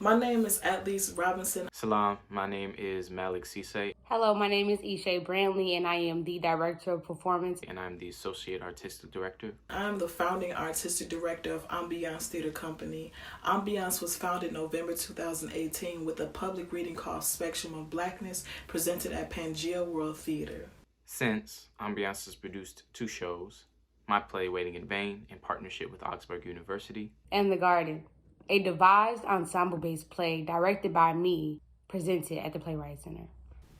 My name is Atleast Robinson. Salam, my name is Malik Sise, Hello, my name is Ishay Brandley, and I am the Director of Performance. and I'm the Associate Artistic Director. I'm the founding artistic director of Ambiance Theater Company. Ambiance was founded November 2018 with a public reading called Spectrum of Blackness, presented at Pangea World Theater. Since, Ambiance has produced 2 shows, my play Waiting in Vain in partnership with Augsburg University, And The Garden, a devised ensemble-based play directed by me, presented at the Playwright Center.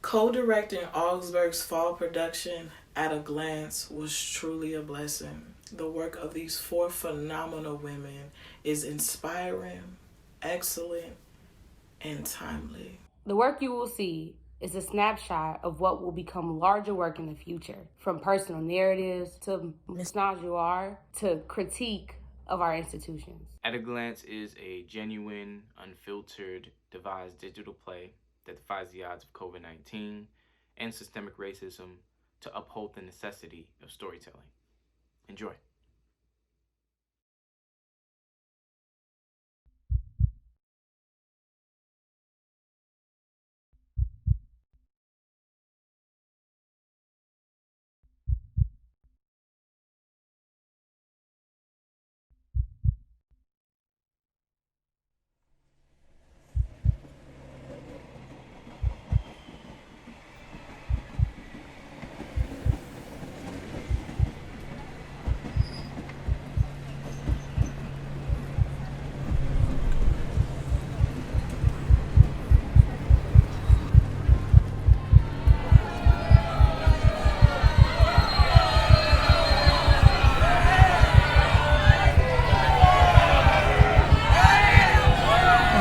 Co-directing Augsburg's fall production, At a Glance, was truly a blessing. The work of these 4 phenomenal women is inspiring, excellent, and timely. The work you will see is a snapshot of what will become larger work in the future, from personal narratives to nostalgia to critique of our institutions. At a Glance is a genuine, unfiltered, devised digital play that defies the odds of COVID-19 and systemic racism to uphold the necessity of storytelling. Enjoy.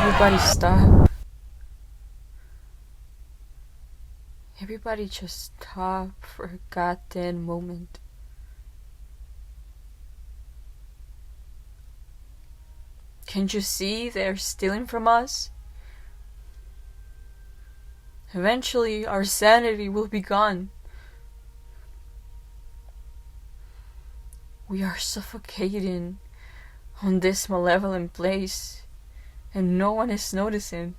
Everybody stop. Everybody just stop for a goddamn moment. Can't you see they're stealing from us? Eventually, our sanity will be gone. We are suffocating on this malevolent place, and no one is noticing.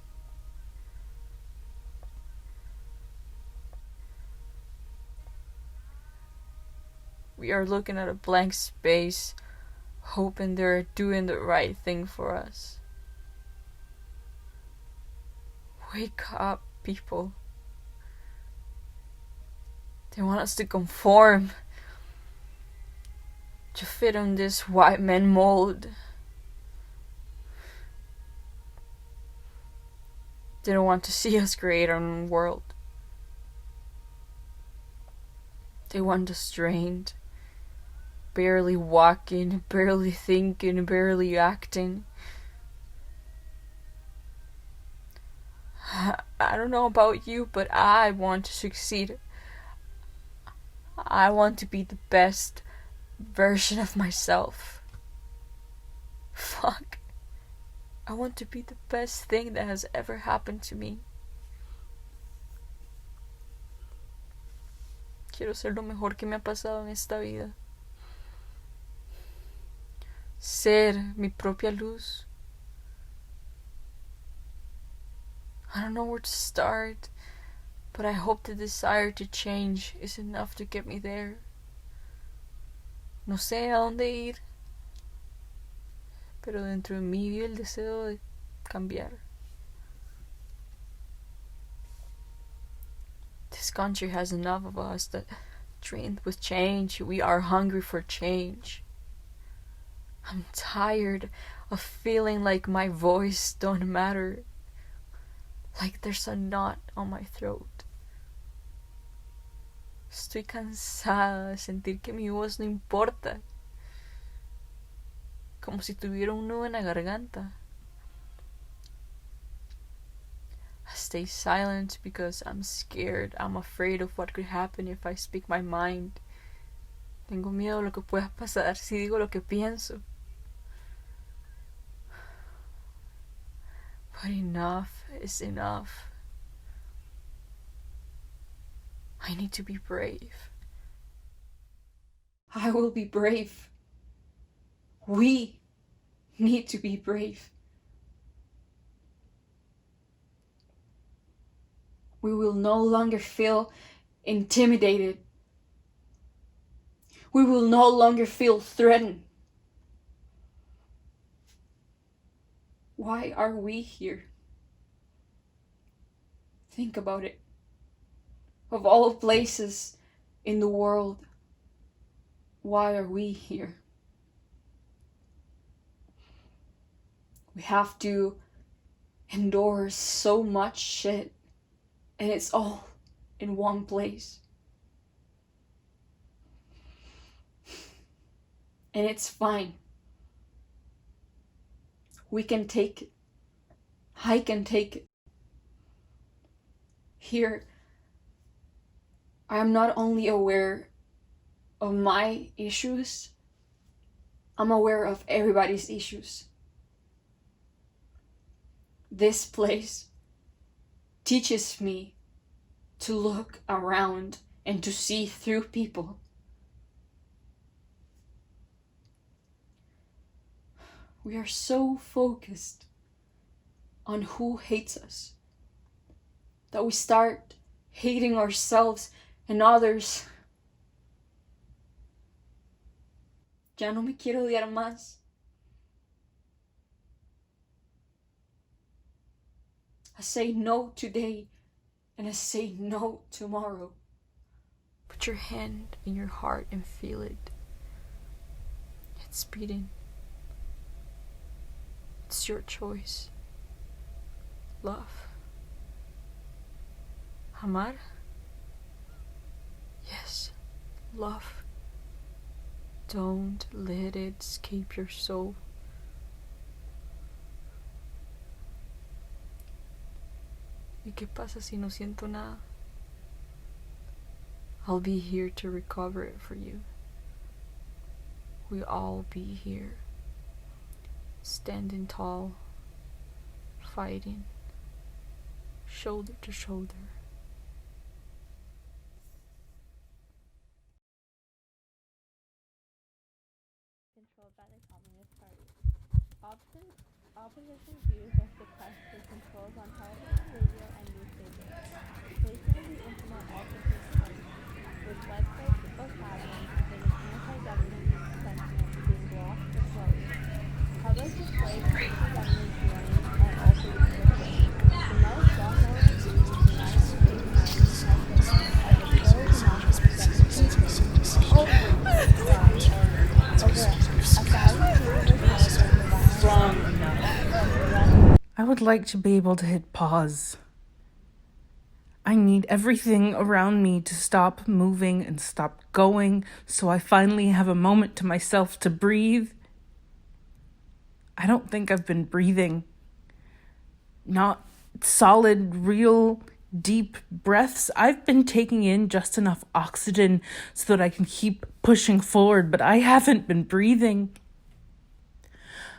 We are looking at a blank space, hoping they're doing the right thing for us. Wake up, people. They want us to conform, to fit on this white man mold. They don't want to see us create our own world. They want us drained, barely walking, barely thinking, barely acting. I don't know about you, but I want to succeed. I want to be the best version of myself. Fuck. I want to be the best thing that has ever happened to me. Quiero ser lo mejor que me ha pasado en esta vida. Ser mi propia luz. I don't know where to start, but I hope the desire to change is enough to get me there. No sé a dónde ir, pero dentro de mí vive el deseo de cambiar. This country has enough of us that drained with change. We are hungry for change. I'm tired of feeling like my voice don't matter, like there's a knot on my throat. Estoy cansada de sentir que mi voz no importa, como si tuviera un nudo en la garganta. I stay silent because I'm scared. I'm afraid of what could happen if I speak my mind. Tengo miedo de lo que pueda pasar si digo lo que pienso. But enough is enough. I need to be brave. I will be brave. We need to be brave. We will no longer feel intimidated. We will no longer feel threatened. Why are we here? Think about it. Of all places in the world, why are we here? We have to endure so much shit, and it's all in one place. And it's fine. We can take it. I can take it. Here, I am not only aware of my issues, I'm aware of everybody's issues. This place teaches me to look around and to see through people. We are so focused on who hates us that we start hating ourselves and others. Ya no me quiero odiar más. I say no today and I say no tomorrow. Put your hand in your heart and feel it. It's beating. It's your choice. Love. Amar? Yes, love. Don't let it escape your soul. ¿Y qué pasa si no siento nada? I'll be here to recover it for you. We'll all be here, standing tall, fighting, shoulder to shoulder. Controlled by the Communist Party. Opposition views are suppressed through controls on television, radio, and newspapers. Occasionally, the internet also takes place, with websites or taglines containing anti-government sentiment being blocked or closed. Public displays of anti-government feelings are also restricted. The most well-known of these is the United States Army testing of the pro-democracy demonstration over 1,000 people were killed during the violence. Strong enough. I would like to be able to hit pause. I need everything around me to stop moving and stop going, so I finally have a moment to myself to breathe. I don't think I've been breathing. Not solid, real, deep breaths. I've been taking in just enough oxygen so that I can keep pushing forward, but I haven't been breathing.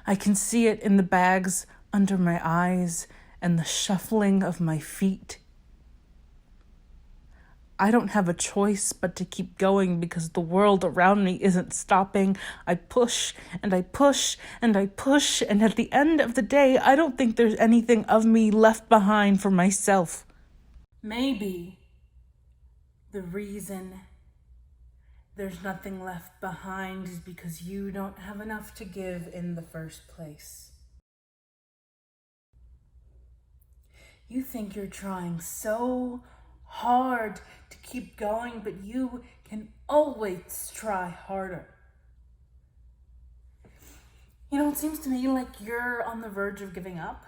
I can see it in the bags under my eyes and the shuffling of my feet. I don't have a choice but to keep going because the world around me isn't stopping. I push and I push and I push, and at the end of the day, I don't think there's anything of me left behind for myself. Maybe the reason there's nothing left behind is because you don't have enough to give in the first place. You think you're trying so hard to keep going, but you can always try harder. You know, it seems to me like you're on the verge of giving up.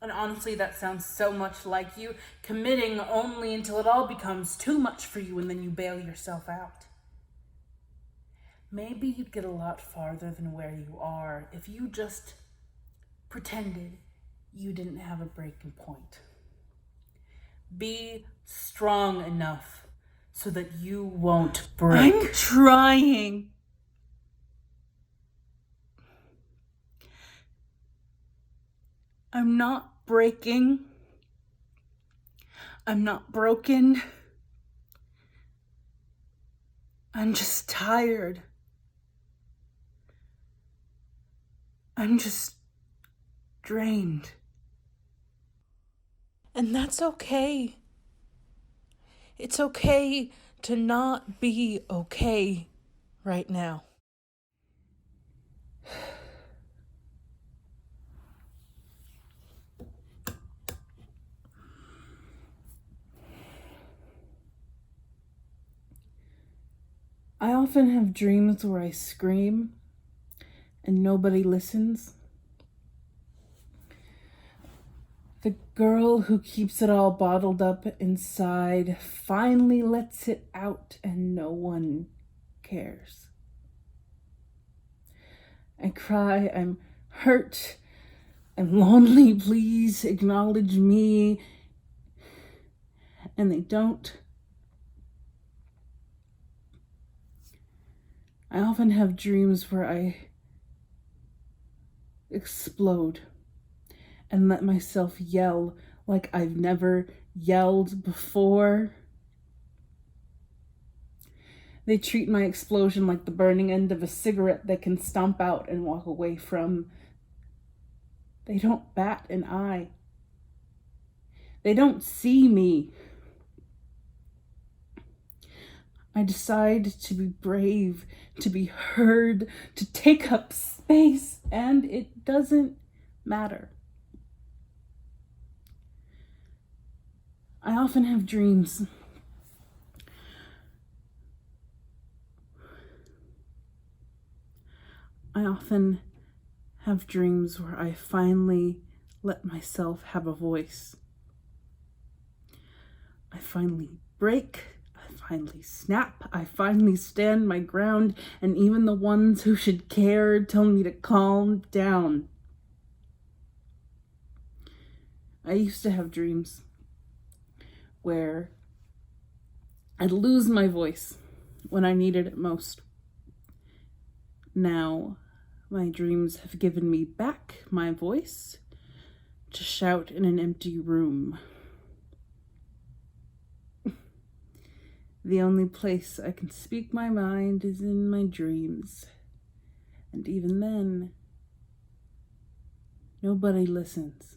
And honestly, that sounds so much like you, committing only until it all becomes too much for you and then you bail yourself out. Maybe you'd get a lot farther than where you are if you just pretended you didn't have a breaking point. Be strong enough so that you won't break. I'm trying. I'm not breaking. I'm not broken. I'm just tired. I'm just drained. And that's okay. It's okay to not be okay right now. I often have dreams where I scream and nobody listens. The girl who keeps it all bottled up inside finally lets it out and no one cares. I cry, I'm hurt, I'm lonely, please acknowledge me. And they don't. I often have dreams where I explode and let myself yell like I've never yelled before. They treat my explosion like the burning end of a cigarette they can stomp out and walk away from. They don't bat an eye. They don't see me. I decide to be brave, to be heard, to take up space, and it doesn't matter. I often have dreams. I often have dreams where I finally let myself have a voice. I finally break. I finally snap. I finally stand my ground, and even the ones who should care tell me to calm down. I used to have dreams where I'd lose my voice when I needed it most. Now, my dreams have given me back my voice to shout in an empty room. The only place I can speak my mind is in my dreams. And even then, nobody listens.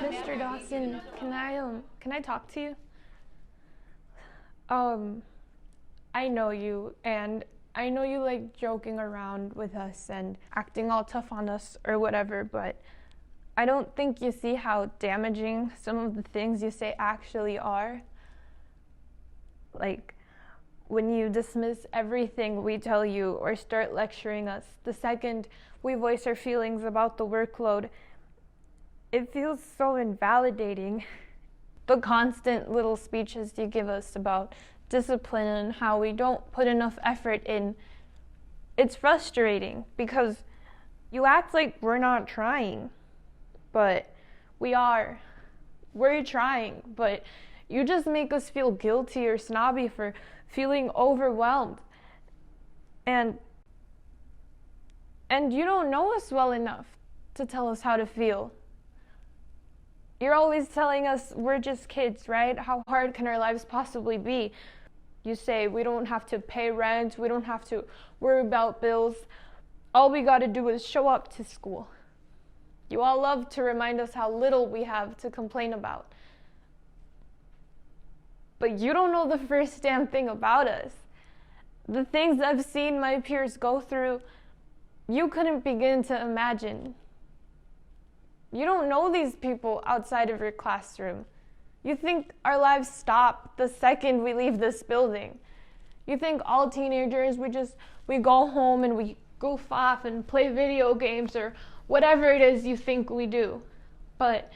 Mr. Dawson, can I talk to you? I know you, and I know you like joking around with us and acting all tough on us or whatever, but I don't think you see how damaging some of the things you say actually are. Like, when you dismiss everything we tell you or start lecturing us the second we voice our feelings about the workload, it feels so invalidating. The constant little speeches you give us about discipline and how we don't put enough effort in, it's frustrating because you act like we're not trying, but we are. We're trying, but you just make us feel guilty or snobby for feeling overwhelmed. And you don't know us well enough to tell us how to feel. You're always telling us we're just kids, right? How hard can our lives possibly be? You say we don't have to pay rent, we don't have to worry about bills. All we gotta do is show up to school. You all love to remind us how little we have to complain about. But you don't know the first damn thing about us. The things I've seen my peers go through, you couldn't begin to imagine. You don't know these people outside of your classroom. You think our lives stop the second we leave this building. You think all teenagers, we go home and we goof off and play video games or whatever it is you think we do. But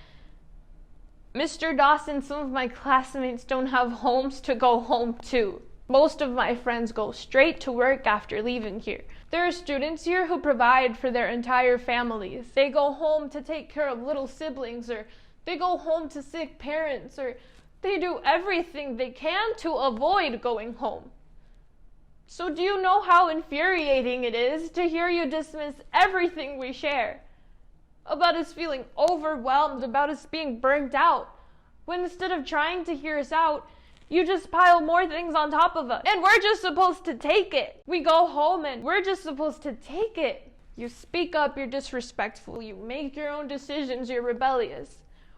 Mr. Dawson, some of my classmates don't have homes to go home to. Most of my friends go straight to work after leaving here. There are students here who provide for their entire families. They go home to take care of little siblings, or they go home to sick parents, or they do everything they can to avoid going home. So do you know how infuriating it is to hear you dismiss everything we share? About us feeling overwhelmed, about us being burnt out, when instead of trying to hear us out, you just pile more things on top of us. And we're just supposed to take it. We go home and we're just supposed to take it. You speak up, you're disrespectful. You make your own decisions, you're rebellious.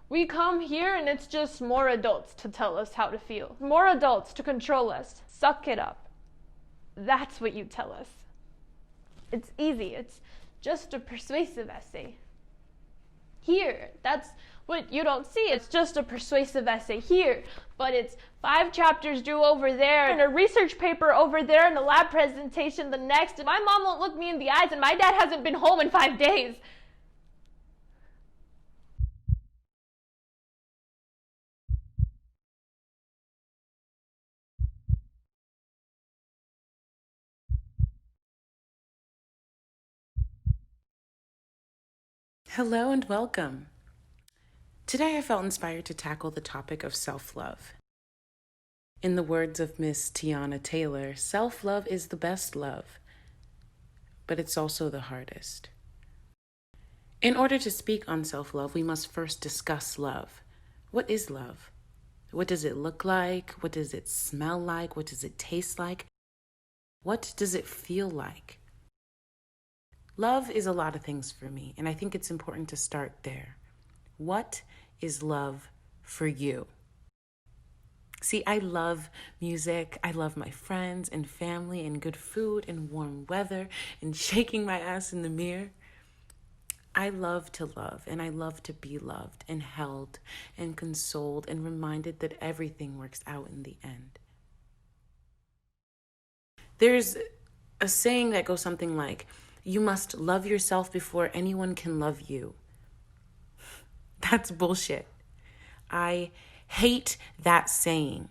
We come here and it's just more adults to tell us how to feel. More adults to control us. Suck it up. That's what you tell us. It's easy. It's just a persuasive essay. Here, that's what you don't see. It's just a persuasive essay here, but it's 5 chapters due over there, and a research paper over there, and a lab presentation the next, and my mom won't look me in the eyes, and my dad hasn't been home in 5 days. Hello and welcome. Today I felt inspired to tackle the topic of self-love. In the words of Miss Tiana Taylor, self-love is the best love, but it's also the hardest. In order to speak on self-love, we must first discuss love. What is love? What does it look like? What does it smell like? What does it taste like? What does it feel like? Love is a lot of things for me, and I think it's important to start there. What is love for you? See, I love music. I love my friends and family and good food and warm weather and shaking my ass in the mirror. I love to love, and I love to be loved and held and consoled and reminded that everything works out in the end. There's a saying that goes something like, you must love yourself before anyone can love you. That's bullshit. I hate that saying.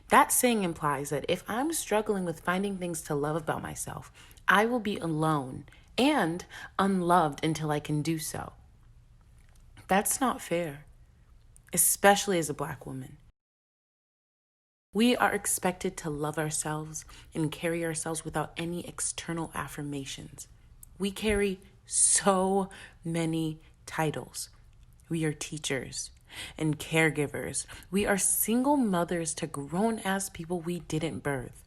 That saying implies that if I'm struggling with finding things to love about myself, I will be alone and unloved until I can do so. That's not fair, especially as a Black woman. We are expected to love ourselves and carry ourselves without any external affirmations. We carry so many titles. We are teachers and caregivers. We are single mothers to grown-ass people we didn't birth.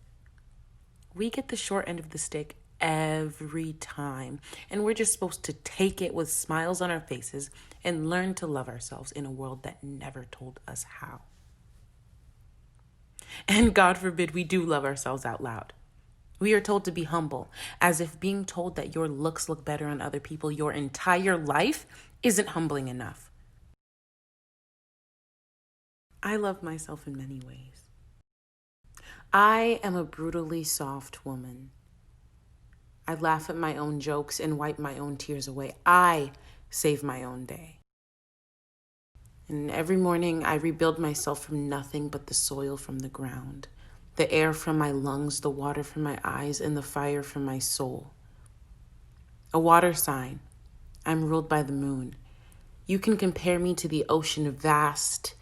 We get the short end of the stick every time, and we're just supposed to take it with smiles on our faces and learn to love ourselves in a world that never told us how. And God forbid we do love ourselves out loud. We are told to be humble, as if being told that your looks look better on other people your entire life isn't humbling enough. I love myself in many ways. I am a brutally soft woman. I laugh at my own jokes and wipe my own tears away. I save my own day. And every morning I rebuild myself from nothing but the soil from the ground, the air from my lungs, the water from my eyes, and the fire from my soul. A water sign. I'm ruled by the moon. You can compare me to the ocean, vast,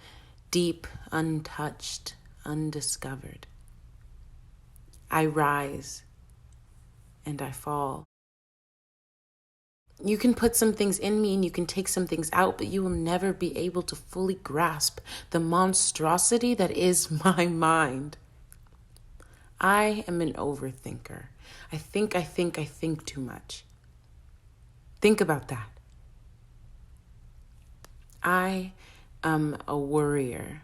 deep, untouched, undiscovered. I rise and I fall. You can put some things in me and you can take some things out, but you will never be able to fully grasp the monstrosity that is my mind. I am an overthinker. I think too much. Think about that. I am a worrier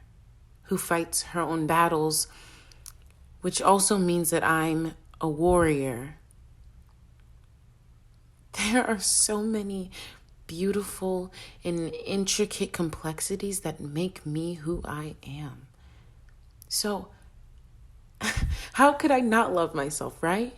who fights her own battles, which also means that I'm a warrior. There are so many beautiful and intricate complexities that make me who I am. So, how could I not love myself, right?